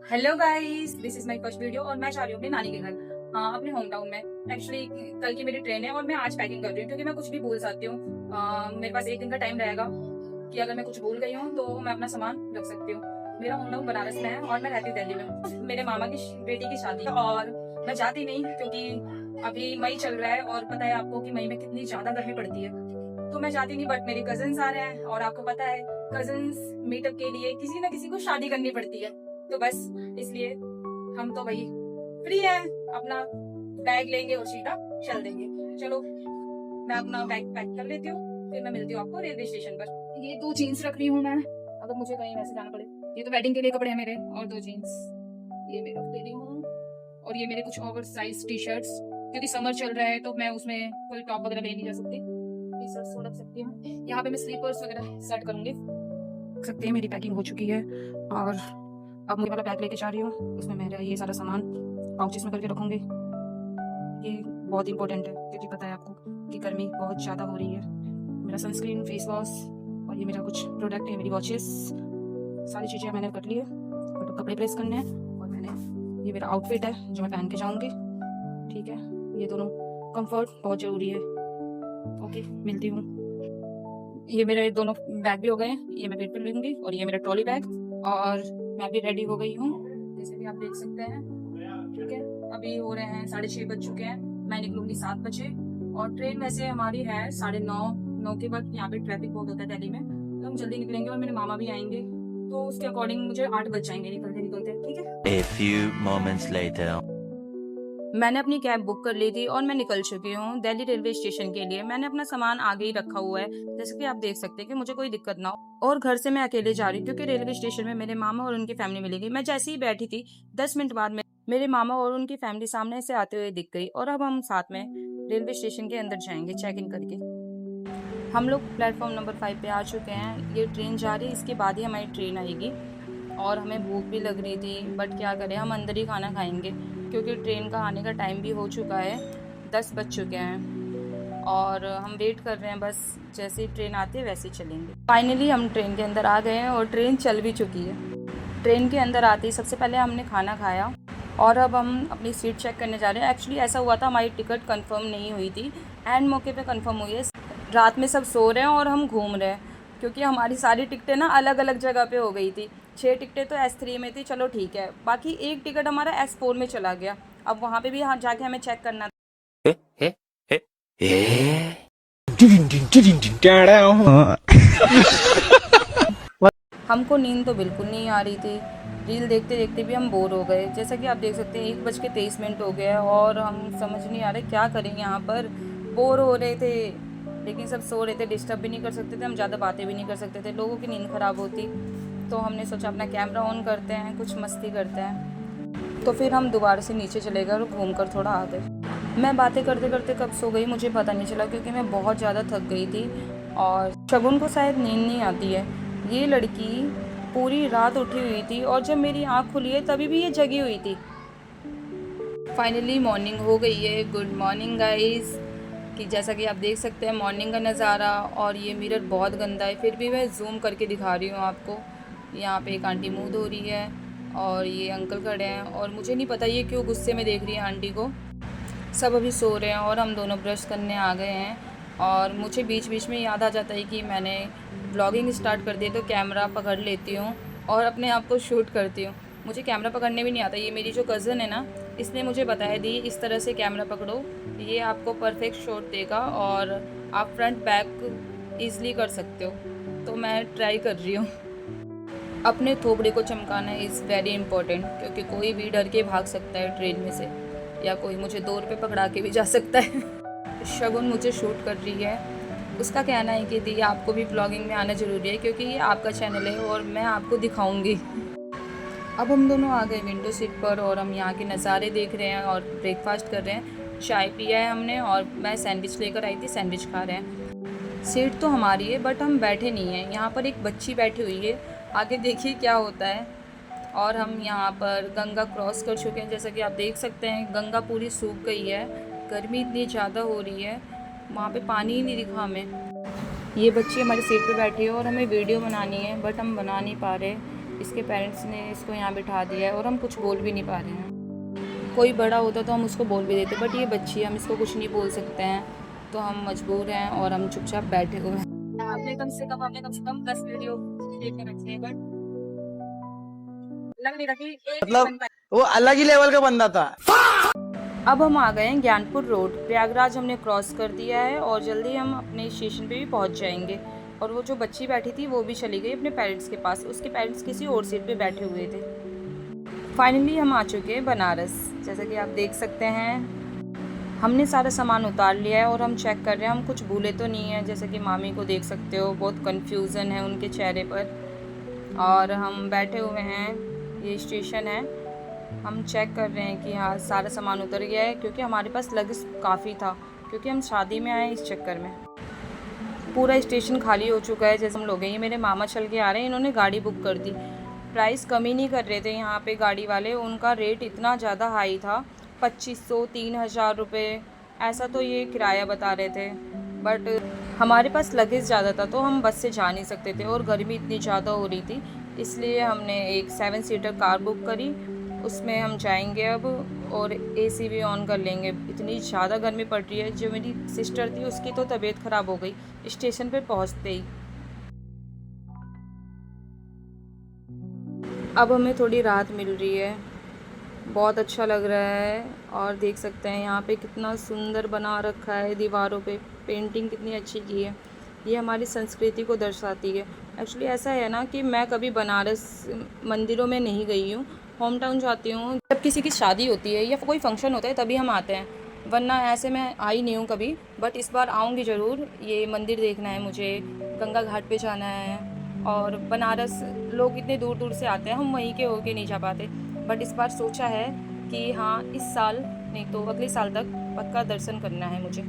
Hello guys, this is my first video और मैं जा रही हूँ अपने नानी के घर, हाँ अपने होम टाउन में। एक्चुअली कल की मेरी ट्रेन है और मैं आज पैकिंग कर रही हूँ क्योंकि मैं कुछ भी भूल सकती हूँ। मेरे पास एक दिन का टाइम रहेगा कि अगर मैं कुछ भूल गई हूँ तो मैं अपना सामान रख सकती हूँ। मेरा होम टाउन बनारस में है और मैं रहती हूँ दिल्ली में। मेरे मामा की बेटी की शादी है और मैं जाती नहीं क्योंकि अभी मई चल रहा है और पता है आपको कि मई में कितनी ज्यादा गर्मी पड़ती है, तो मैं जाती नहीं। बट मेरे कजन्स आ रहे हैं और आपको पता है कजन्स मीटअप के लिए किसी ना किसी को शादी करनी पड़ती है, तो बस इसलिए हम तो भाई फ्री है, अपना बैग लेंगे और सीधा चल देंगे। चलो मैं अपना बैग पैक कर लेती हूँ, फिर मैं मिलती हूँ आपको रेलवे स्टेशन पर। ये 2 जीन्स रख रही हूँ मैं अगर मुझे कहीं वैसे जाना पड़े। ये तो वेडिंग के लिए कपड़े हैं मेरे, और 2 जीन्स ये मैं रख दे रही हूँ। और ये मेरे कुछ ओवर साइज टी शर्ट्स, क्योंकि समर चल रहा है तो मैं उसमें कोई टॉप वगैरह ले नहीं जा सकती, टी शर्ट्स रख सकती हूँ। यहाँ पे मैं स्लीपर्स वगैरह सेट करूंगी। देख सकते हैं मेरी पैकिंग हो चुकी है और अब मुझे वाला बैग लेके जा रही हूँ। उसमें मेरा ये सारा सामान पाउचेस में करके रखूंगी। ये बहुत इंपॉर्टेंट है क्योंकि पता है आपको कि गर्मी बहुत ज़्यादा हो रही है। मेरा सनस्क्रीन, फेस वॉश और ये मेरा कुछ प्रोडक्ट है, मेरी वॉचेस, सारी चीज़ें मैंने कर ली है। बट कपड़े प्रेस करने हैं और मैंने ये मेरा आउटफिट है जो मैं पहन के जाऊँगी। ठीक है, ये दोनों कंफर्ट बहुत ज़रूरी है। ओके, मिलती हूँ। ये मेरे दोनों बैग भी हो गए हैं, ये मैं वेट पर लूँगी। और ये मेरा ट्रॉली बैग, और मैं भी रेडी हो गई हूँ जैसे कि आप देख सकते हैं। ठीक है, अभी हो रहे हैं 6:30 बज चुके हैं। मैं निकलूंगी 7 बजे और ट्रेन वैसे हमारी है 9:30 के बाद। यहाँ पे ट्रैफिक बहुत होता है दिल्ली में, तो हम जल्दी निकलेंगे और मेरे मामा भी आएंगे, तो उसके अकॉर्डिंग मुझे 8 बज जाएंगे निकलते निकलते। ठीक है, A few moments later. मैंने अपनी कैब बुक कर ली थी और मैं निकल चुकी हूँ दिल्ली रेलवे स्टेशन के लिए। मैंने अपना सामान आगे ही रखा हुआ है जैसे कि आप देख सकते हैं कि मुझे कोई दिक्कत ना हो। और घर से मैं अकेले जा रही हूँ क्योंकि रेलवे स्टेशन में मेरे मामा और उनकी फैमिली मिलेगी। मैं जैसे ही बैठी थी 10 मिनट बाद में मेरे मामा और उनकी फैमिली सामने से आते हुए दिख गई और अब हम साथ में रेलवे स्टेशन के अंदर जाएंगे चेक इन करके। हम लोग प्लेटफॉर्म नंबर 5 पे आ चुके हैं। ये ट्रेन जा रही है, इसके बाद ही हमारी ट्रेन आएगी। और हमें भूख भी लग रही थी बट क्या करें, हम अंदर ही खाना खाएंगे क्योंकि ट्रेन का आने का टाइम भी हो चुका है, 10 बज चुके हैं और हम वेट कर रहे हैं। बस जैसे ही ट्रेन आती है वैसे ही चलेंगे। फाइनली हम ट्रेन के अंदर आ गए हैं और ट्रेन चल भी चुकी है। ट्रेन के अंदर आते ही सबसे पहले हमने खाना खाया और अब हम अपनी सीट चेक करने जा रहे हैं। एक्चुअली ऐसा हुआ था, हमारी टिकट कंफर्म नहीं हुई थी, एंड मौके पे कंफर्म हुई है। रात में सब सो रहे हैं और हम घूम रहे हैं क्योंकि हमारी सारी टिकटें ना अलग अलग जगह पे हो गई थी। 6 टिकटें तो S3 में थी, चलो ठीक है, बाकी एक टिकट हमारा S4 में चला गया। अब वहाँ पे भी जाके हमें चेक करना Eh, eh, eh, eh. हमको नींद तो बिल्कुल नहीं आ रही थी। रील देखते देखते भी हम बोर हो गए। जैसा कि आप देख सकते हैं 1:23 हो गया और हम समझ नहीं आ रहे क्या करें यहाँ पर। बोर हो रहे थे लेकिन सब सो रहे थे, डिस्टर्ब भी नहीं कर सकते थे, हम ज़्यादा बातें भी नहीं कर सकते थे, लोगों की नींद ख़राब होती। तो हमने सोचा अपना कैमरा ऑन करते हैं, कुछ मस्ती करते हैं। तो फिर हम दोबारा से नीचे चले गए और घूम कर थोड़ा आ गए। मैं बातें करते करते कब सो गई मुझे पता नहीं चला क्योंकि मैं बहुत ज़्यादा थक गई थी। और शगुन को शायद नींद नहीं आती है। ये लड़की पूरी रात उठी हुई थी और जब मेरी आँख खुली है तभी भी ये जगी हुई थी। फाइनली मॉर्निंग हो गई है। Good morning guys. कि जैसा कि आप देख सकते हैं मॉर्निंग का नज़ारा, और ये मिरर बहुत गंदा है फिर भी मैं जूम करके दिखा रही हूँ आपको। यहाँ पे एक आंटी मुँह धो रही है और ये अंकल खड़े हैं और मुझे नहीं पता ये क्यों गुस्से में देख रही है आंटी को। सब अभी सो रहे हैं और हम दोनों ब्रश करने आ गए हैं। और मुझे बीच बीच में याद आ जाता है कि मैंने ब्लॉगिंग स्टार्ट कर दी तो कैमरा पकड़ लेती हूँ और अपने आप को शूट करती हूँ। मुझे कैमरा पकड़ने भी नहीं आता। ये मेरी जो कज़न है ना, इसने मुझे बताया दी इस तरह से कैमरा पकड़ो, ये आपको परफेक्ट शॉट देगा और आप फ्रंट बैक ईज़िली कर सकते हो। तो मैं ट्राई कर रही हूँ। अपने थोबड़े को चमकाना इज़ वेरी इंपॉर्टेंट क्योंकि कोई भी डर के भाग सकता है ट्रेन में से, या कोई मुझे दौर पे पकड़ा के भी जा सकता है। शगुन मुझे शूट कर रही है। उसका कहना है कि दी आपको भी ब्लॉगिंग में आना ज़रूरी है क्योंकि ये आपका चैनल है और मैं आपको दिखाऊंगी। अब हम दोनों आ गए विंडो सीट पर और हम यहाँ के नज़ारे देख रहे हैं और ब्रेकफास्ट कर रहे हैं। चाय पिया है हमने और मैं सैंडविच लेकर आई थी, सैंडविच खा रहे हैं। सीट तो हमारी है बट हम बैठे नहीं हैं। यहाँ पर एक बच्ची बैठी हुई है, आगे देखिए क्या होता है। और हम यहाँ पर गंगा क्रॉस कर चुके हैं। जैसा कि आप देख सकते हैं गंगा पूरी सूख गई है, गर्मी इतनी ज़्यादा हो रही है, वहाँ पे पानी ही नहीं दिखा हमें। ये बच्ची हमारी सीट पे बैठी है और हमें वीडियो बनानी है बट हम बना नहीं पा रहे, इसके पेरेंट्स ने इसको यहाँ बिठा दिया है और हम कुछ बोल भी नहीं पा रहे हैं। कोई बड़ा होता तो हम उसको बोल भी देते, बट ये बच्ची है, हम इसको कुछ नहीं बोल सकते हैं, तो हम मजबूर हैं और हम चुपचाप बैठे हुए हैं। हमने कम से कम 10 वीडियो देख के रखे हैं, बट लग नहीं रहा कि एक भी बन पाए। वो अलग ही लेवल का बंदा था। अब हम आ गए हैं ज्ञानपुर रोड, प्रयागराज हमने क्रॉस कर दिया है और जल्दी हम अपने स्टेशन पे भी पहुंच जाएंगे। और वो जो बच्ची बैठी थी वो भी चली गई अपने पेरेंट्स के पास, उसके पेरेंट्स किसी और सीट पे बैठे हुए थे। फाइनली हम आ चुके हैं बनारस। जैसा कि आप देख सकते हैं हमने सारा सामान उतार लिया है और हम चेक कर रहे हैं हम कुछ भूले तो नहीं है। जैसे कि मामी को देख सकते हो, बहुत कन्फ्यूज़न है उनके चेहरे पर। और हम बैठे हुए हैं, ये स्टेशन है, हम चेक कर रहे हैं कि हाँ सारा सामान उतर गया है, क्योंकि हमारे पास लगेज काफ़ी था, क्योंकि हम शादी में आए इस चक्कर में। पूरा स्टेशन खाली हो चुका है। जैसे हम लोग हैं, ये मेरे मामा चल के आ रहे हैं, इन्होंने गाड़ी बुक कर दी। प्राइस कम ही नहीं कर रहे थे यहाँ पे गाड़ी वाले, उनका रेट इतना ज़्यादा हाई था, 2500 3000 रुपये ऐसा तो ये किराया बता रहे थे। बट हमारे पास लगेज ज़्यादा था तो हम बस से जा नहीं सकते थे और गर्मी इतनी ज़्यादा हो रही थी, इसलिए हमने एक 7 सीटर कार बुक करी, उसमें हम जाएंगे अब और एसी भी ऑन कर लेंगे। इतनी ज़्यादा गर्मी पड़ रही है। जो मेरी सिस्टर थी उसकी तो तबीयत ख़राब हो गई स्टेशन पे पहुंचते ही। अब हमें थोड़ी राहत मिल रही है, बहुत अच्छा लग रहा है। और देख सकते हैं यहाँ पे कितना सुंदर बना रखा है, दीवारों पे पेंटिंग कितनी अच्छी की है, ये हमारी संस्कृति को दर्शाती है। एक्चुअली ऐसा है ना कि मैं कभी बनारस मंदिरों में नहीं गई हूँ, होम टाउन जाती हूँ जब किसी की शादी होती है या कोई फंक्शन होता है तभी हम आते हैं, वरना ऐसे मैं आई नहीं हूँ कभी। बट इस बार आऊँगी ज़रूर। ये मंदिर देखना है मुझे, गंगा घाट पे जाना है। और बनारस लोग इतने दूर दूर से आते हैं, हम वहीं के होके नहीं जा पाते। बट इस बार सोचा है कि हाँ इस साल नहीं तो अगले साल तक पक्का दर्शन करना है मुझे।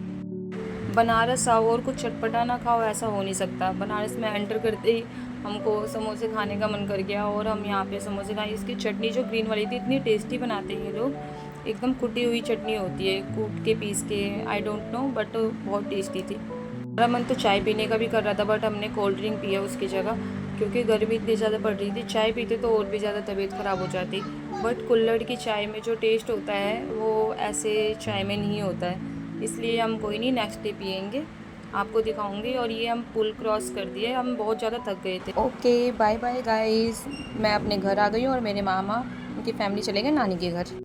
बनारस आओ और कुछ चटपटा ना खाओ ऐसा हो नहीं सकता। बनारस में एंटर करते ही हमको समोसे खाने का मन कर गया और हम यहाँ पे समोसे खाए। इसकी चटनी जो ग्रीन वाली थी इतनी टेस्टी बनाते हैं ये लोग, एकदम कुटी हुई चटनी होती है, कूट के पीस के, आई डोंट नो, बट बहुत टेस्टी थी। हमारा मन तो चाय पीने का भी कर रहा था, बट हमने कोल्ड ड्रिंक पिया उसकी जगह, क्योंकि गर्मी इतनी ज़्यादा पड़ रही थी। चाय पीते तो और भी ज़्यादा तबीयत ख़राब हो जाती, बट कुल्हड़ की चाय में जो टेस्ट होता है वो ऐसे चाय में नहीं होता है, इसलिए हम कोई नहीं नेक्स्ट डे पियेंगे, आपको दिखाऊंगी। और ये हम पुल क्रॉस कर दिए, हम बहुत ज़्यादा थक गए थे। ओके बाय बाय गाइस, मैं अपने घर आ गई हूँ और मेरे मामा उनकी फैमिली चले गए नानी के घर।